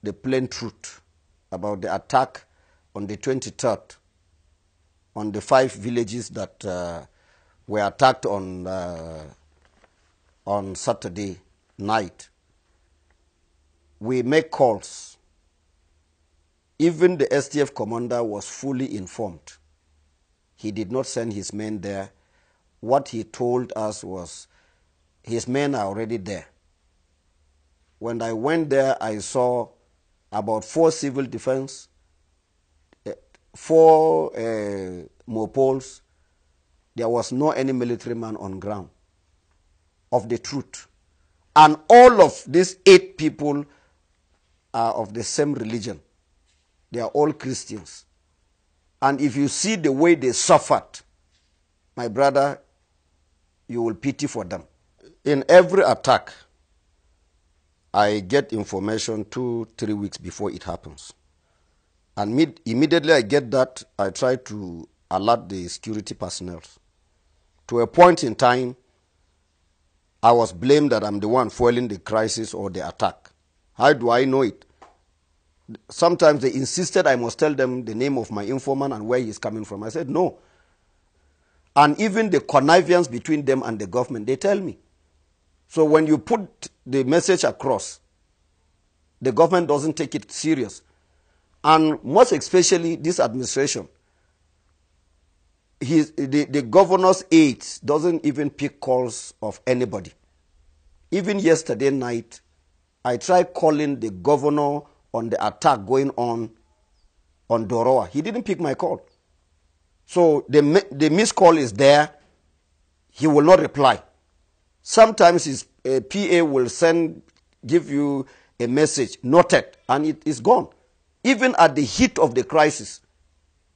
the plain truth about the attack on the 23rd on the 5 villages that were attacked on Saturday night. We make calls. Even the STF commander was fully informed. He did not send his men there. What he told us was his men are already there. When I went there, I saw about 4 civil defense, 4 mopols. There was no any military man on ground of the truth. And all of these 8 people are of the same religion. They are all Christians. And if you see the way they suffered, my brother, you will pity for them. In every attack, I get information 2-3 weeks before it happens. And immediately I get that, I try to alert the security personnel. To a point in time, I was blamed that I'm the one fueling the crisis or the attack. How do I know it? Sometimes they insisted I must tell them the name of my informant and where he's coming from. I said, no. And even the connivance between them and the government, they tell me. So when you put the message across, the government doesn't take it serious. And most especially this administration, the governor's aides doesn't even pick calls of anybody. Even yesterday night, I tried calling the governor on the attack going on Doroa. He didn't pick my call. So the missed call is there. He will not reply. Sometimes his PA will give you a message, noted, and it is gone. Even at the heat of the crisis.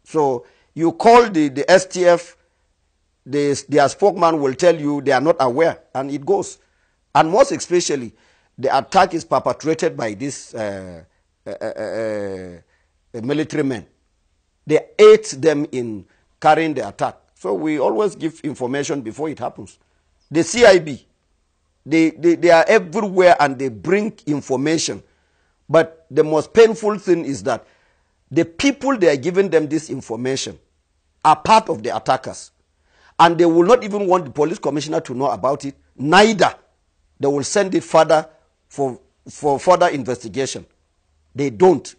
So you call the STF, their spokesman will tell you they are not aware, and it goes. And most especially, the attack is perpetrated by these military men. They aid them in carrying the attack. So we always give information before it happens. The CIB, they are everywhere and they bring information. But the most painful thing is that the people they are giving them this information are part of the attackers. And they will not even want the police commissioner to know about it. Neither. They will send it further for further investigation. They don't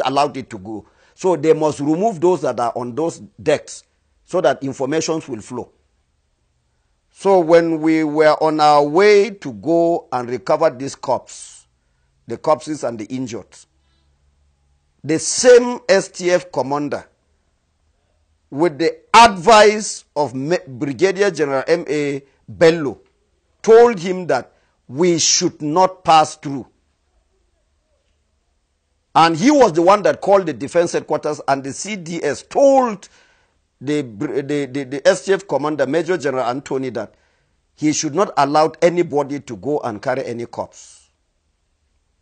allow it to go. So they must remove those that are on those decks so that information will flow. So when we were on our way to go and recover these corpses, the corpses and the injured, the same STF commander, with the advice of Brigadier General M.A. Bello, told him that we should not pass through. And he was the one that called the defense headquarters, and the CDS told the STF commander, Major General Anthony, that he should not allow anybody to go and carry any corpse.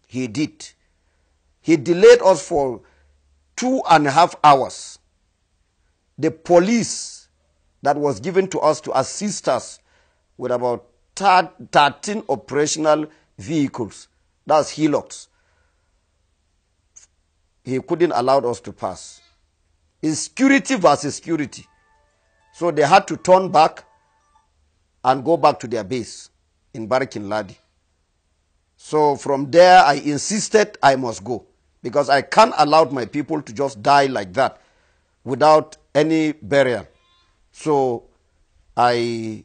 He did. He delayed us for 2.5 hours. The police that was given to us to assist us with about 13 operational vehicles, that's Hilux, he couldn't allow us to pass. It's security versus security. So they had to turn back and go back to their base in Barikin Ladi. So from there, I insisted I must go because I can't allow my people to just die like that without any burial. So I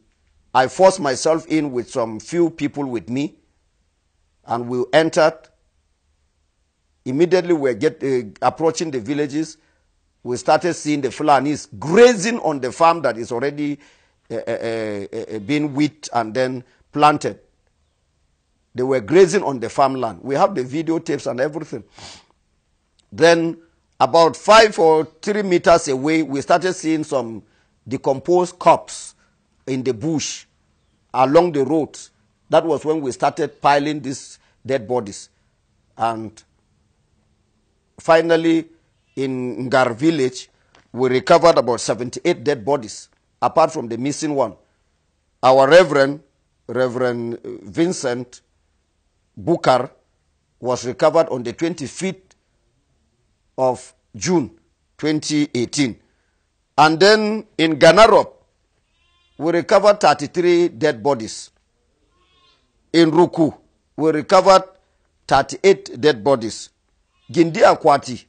forced myself in with some few people with me, and we entered. Immediately we were approaching the villages. We started seeing the Fulanis grazing on the farm that is already being wheat and then planted. They were grazing on the farmland. We have the videotapes and everything. Then about 5 or 3 meters away, we started seeing some decomposed corpses in the bush along the roads. That was when we started piling these dead bodies. And finally, in Ngar village, we recovered about 78 dead bodies, apart from the missing one. Our Reverend Vincent Bukar, was recovered on the 25th of June 2018. And then in Ganarop, we recovered 33 dead bodies. In Ruku, we recovered 38 dead bodies. Gindi Akwati,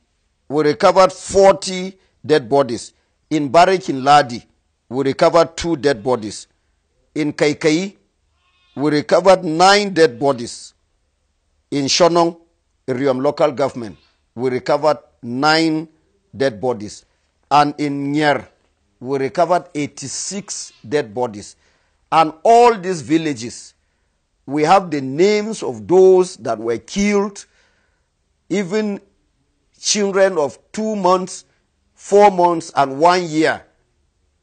we recovered 40 dead bodies. In Barik in Ladi, we recovered 2 dead bodies. In Kaikai, we recovered 9 dead bodies. In Shonong, Iriam local government, we recovered 9 dead bodies. And in Nyer, we recovered 86 dead bodies. And all these villages, we have the names of those that were killed, even children of 2 months, 4 months, and 1 year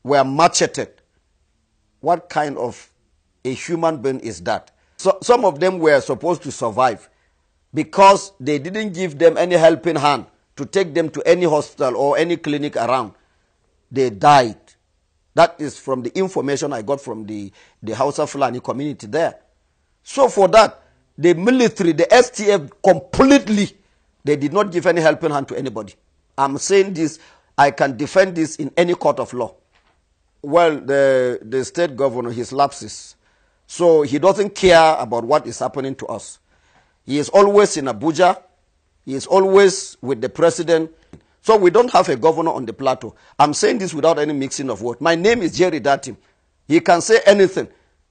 were macheted. What kind of a human being is that? So some of them were supposed to survive because they didn't give them any helping hand to take them to any hospital or any clinic around. They died. That is from the information I got from the Hausa Fulani community there. So for that, the military, the STF completely, they did not give any helping hand to anybody. I'm saying this, I can defend this in any court of law. Well, the state governor, his lapses. So he doesn't care about what is happening to us. He is always in Abuja. He is always with the president. So we don't have a governor on the plateau. I'm saying this without any mixing of words. My name is Jerry Datim. He can say anything.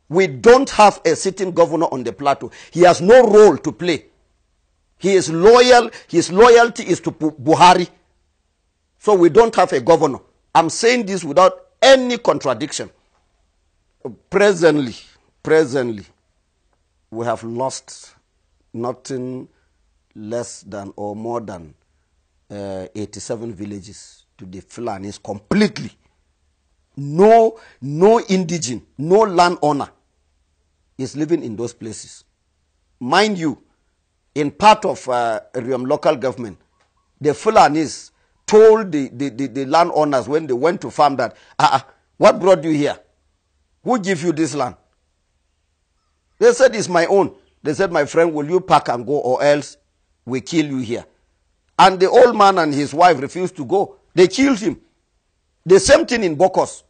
We don't have a sitting governor on the plateau. He has no role to play. He is loyal. His loyalty is to Buhari. So we don't have a governor. I'm saying this without any contradiction. Presently, we have lost nothing less than or more than 87 villages to the Fulanis completely. No indigene, no landowner is living in those places. Mind you, in part of Riam local government, the Fulanis told the landowners when they went to farm that, what brought you here? Who gave you this land? They said, it's my own. They said, my friend, will you pack and go or else we kill you here? And the old man and his wife refused to go. They killed him. The same thing in Bokos.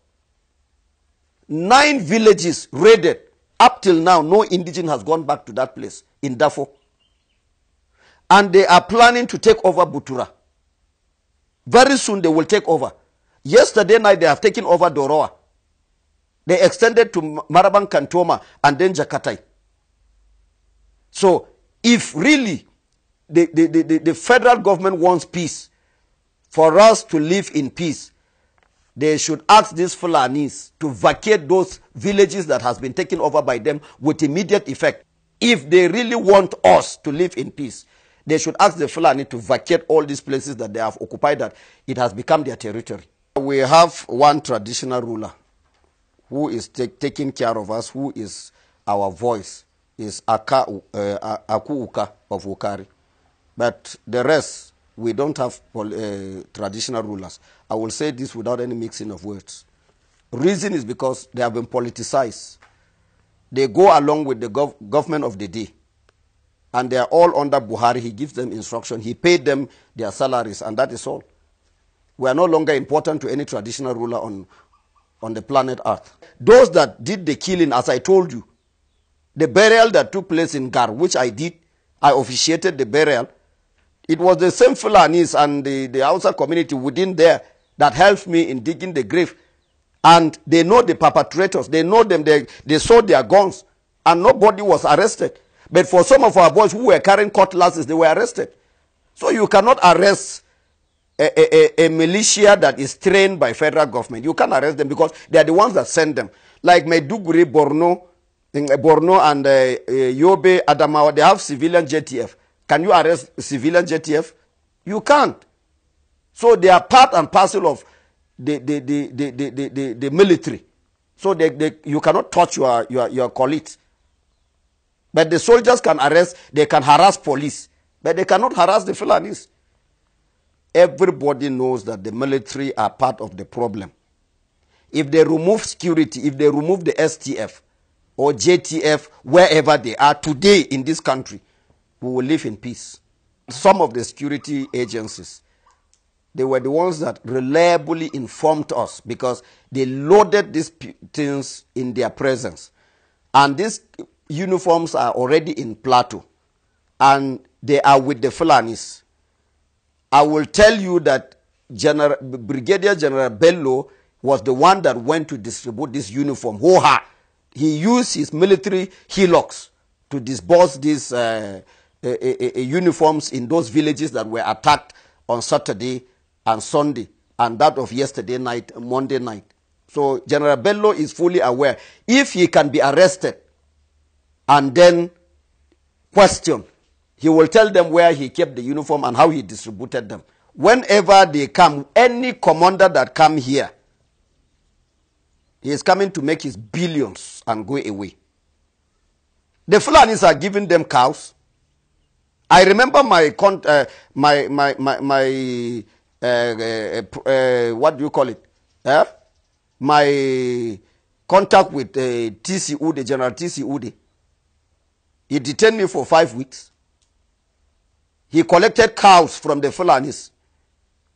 9 villages raided. Up till now, no indigene has gone back to that place in Darfur. And they are planning to take over Butura. Very soon they will take over. Yesterday night they have taken over Doroa. They extended to Marabang Kantoma and then Jakatai. So if really the federal government wants peace, for us to live in peace, they should ask these Fulanis to vacate those villages that has been taken over by them with immediate effect. If they really want us to live in peace, they should ask the Fulani to vacate all these places that they have occupied, that it has become their territory. We have one traditional ruler who is taking care of us, who is our voice, is Aku Uka of Ukari. But the rest, we don't have traditional rulers. I will say this without any mixing of words. Reason is because they have been politicized. They go along with the government of the day. And they are all under Buhari. He gives them instruction. He paid them their salaries, and that is all. We are no longer important to any traditional ruler on the planet Earth. Those that did the killing, as I told you, the burial that took place in Gar, which I did, I officiated the burial. It was the same Fulanis and the outside community within there that helped me in digging the grave. And they know the perpetrators. They know them. They saw their guns. And nobody was arrested. But for some of our boys who were carrying cutlasses, they were arrested. So you cannot arrest a militia that is trained by federal government. You can't arrest them because they are the ones that send them. Like Maiduguri, Borno and Yobe, Adamawa, they have civilian JTF. Can you arrest civilian JTF? You can't. So they are part and parcel of the military. So you cannot touch your colleagues. But the soldiers can arrest, they can harass police. But they cannot harass the Fulanis. Everybody knows that the military are part of the problem. If they remove security, if they remove the STF or JTF, wherever they are today in this country, we will live in peace. Some of the security agencies, they were the ones that reliably informed us because they loaded these things in their presence. And these uniforms are already in Plateau. And they are with the Fulanis. I will tell you that Brigadier General Bello was the one that went to distribute this uniform. He used his military hillocks to disburse these uniforms in those villages that were attacked on Saturday and Sunday, and that of yesterday night, Monday night. So General Bello is fully aware. If he can be arrested and then questioned, he will tell them where he kept the uniform and how he distributed them. Whenever they come, any commander that come here, he is coming to make his billions and go away. The Fulanis are giving them cows. I remember what do you call it? My contact with T.C. Ude, General T.C. Ude. He detained me for 5 weeks. He collected cows from the Fulanis.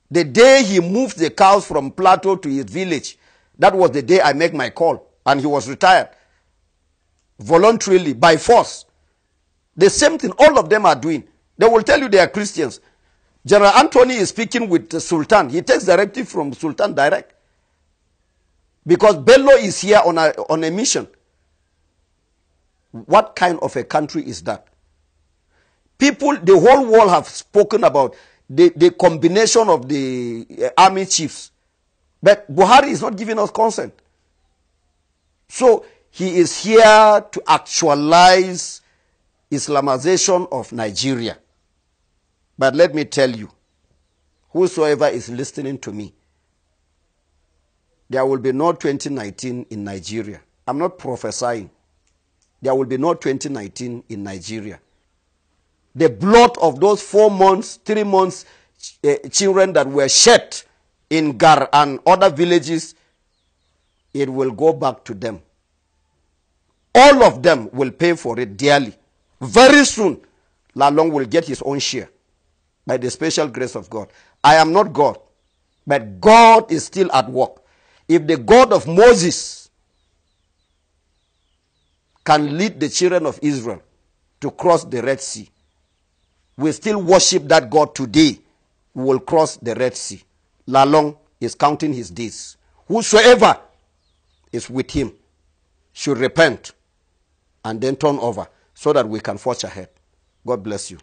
The day he moved the cows from Plateau to his village, that was the day I make my call. And he was retired. Voluntarily, by force. The same thing all of them are doing. They will tell you they are Christians. General Anthony is speaking with the Sultan. He takes directive from Sultan direct. Because Bello is here on a mission. What kind of a country is that? People, the whole world have spoken about the combination of the army chiefs. But Buhari is not giving us consent. So he is here to actualize Islamization of Nigeria. But let me tell you, whosoever is listening to me, there will be no 2019 in Nigeria. I'm not prophesying. There will be no 2019 in Nigeria. The blood of those 4 months, 3 months children that were shed in Gar and other villages, it will go back to them. All of them will pay for it dearly. Very soon, Lalong will get his own share by the special grace of God. I am not God, but God is still at work. If the God of Moses can lead the children of Israel to cross the Red Sea, we still worship that God today. We will cross the Red Sea. Lalong is counting his days. Whosoever is with him should repent and then turn over so that we can forge ahead. God bless you.